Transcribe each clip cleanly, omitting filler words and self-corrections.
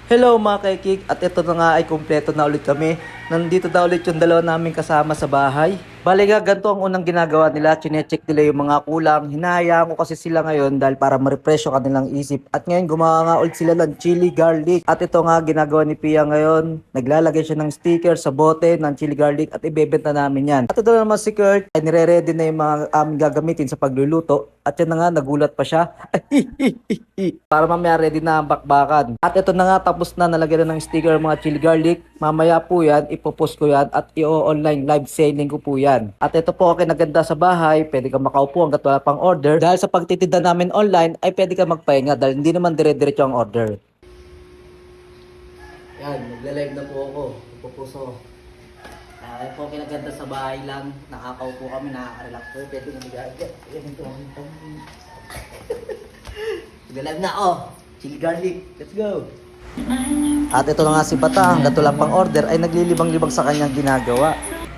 Hello mga kaikig, at ito na nga ay kumpleto na ulit kami. Nandito na ulit yung dalawa namin kasama sa bahay. Bale nga, ganito ang unang ginagawa nila. Chinecheck nila yung mga kulang. Hinahayaan ko kasi sila ngayon dahil para ma-refresh yung kanilang isip. At ngayon gumawa nga ulit sila ng chili garlic. At ito nga ginagawa ni Pia ngayon. Naglalagay siya ng sticker sa bote ng chili garlic at ibebenta namin yan. At ito naman si Kurt ay nire-ready na yung mga aming gagamitin sa pagluluto. At yan na nga, nagulat pa siya. Para mamaya ready na ang bakbakan. At ito na nga, tapos na, nalagyan na ng sticker mga chili garlic. Mamaya po yan, ipopost ko yan at i-online live selling ko po yan. At ito po, okay, naganda sa bahay. Pwede ka makaupo hanggat wala pang order. Dahil sa pagtitinda namin online, ay pwede ka magpahinga dahil hindi naman dire-diretso ang order. Yan, magla-live na po ako. Ipopost ko. Ay po, kinaganda sa bahay lang. Nakakaupo kami, nakaka-relax po. Pwede na mag-agad. Mag-live na, oh! Chili garlic, let's go! At ito na nga si Bata, hanggat wala pang order ay naglilibang-libang sa kanyang ginagawa.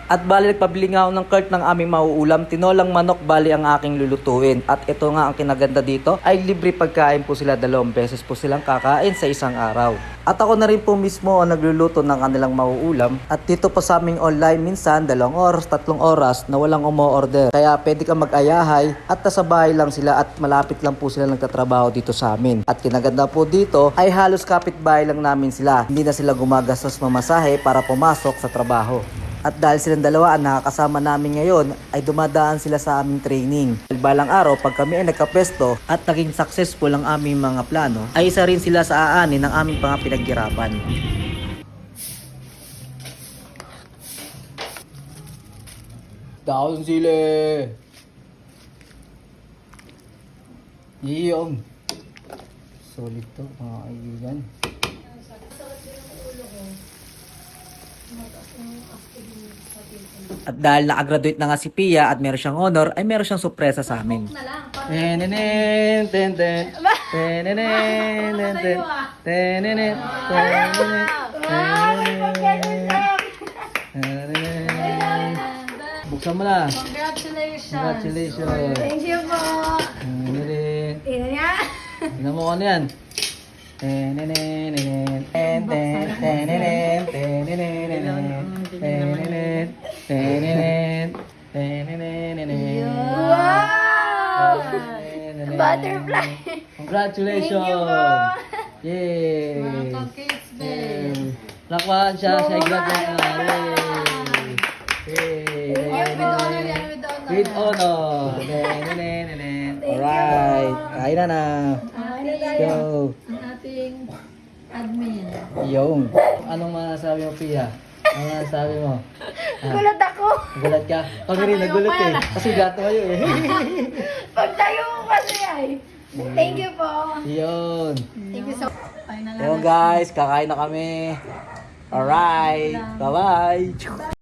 At bali nagpabili nga ako ng Kurt ng aming mauulam, tinolang manok bali ang aking lulutuin. At ito nga ang kinaganda dito ay libre pagkain po sila, 2 beses po silang kakain sa isang araw. At ako na rin po mismo ang nagluluto ng kanilang mauulam. At dito po sa aming online minsan 2 oras, 3 oras na walang umo-order. Kaya pwede ka mag-ayahay at nasa bahay lang sila at malapit lang po sila nagtatrabaho dito sa amin. At kinaganda po dito ay halos kapitbahay lang namin sila. Hindi na sila gumagastos mamasahe para pumasok sa trabaho. At dahil silang dalawa ang nakakasama namin ngayon, ay dumadaan sila sa aming training. Balang araw, pag kami ay nagkapwesto at naging successful ang aming mga plano, ay isa rin sila sa aanin ng aming mga pinaghirapan. Daon sila! Iyong! Solid to mga kaibigan. At dahil nakagraduate na nga si Pia at meron siyang honor, ay meron siyang sorpresa sa amin. Tenenen, ten ten. Tenenen, ten ten. Tenenen, tenenen. Buksan mo na. Congratulations. Congratulations. Thank you po. Tenenen. Iya. Tingnan mo ano yan. Tenenen, ten ten, tenenen, tenenen, tenenen, tenenen, tenenen. Wow! Butterfly. Congratulations! Thank you po. Yay! Mga kids din. Lakwan siya sa graduate na. With honor yan, with honor. With honor. Alright. Kain na na. Let's go. Ang ating admin. Yung. Anong masasabi mo, Pia? Anong masasabi mo? Gulat ako. Gulat ka? Kami rin nagulat eh. Kasi gato kayo eh. Pagtayo ko kasi ay. Thank you po. Yun. Thank you so much. Yun guys, kakain na kami. Alright. Bye-bye.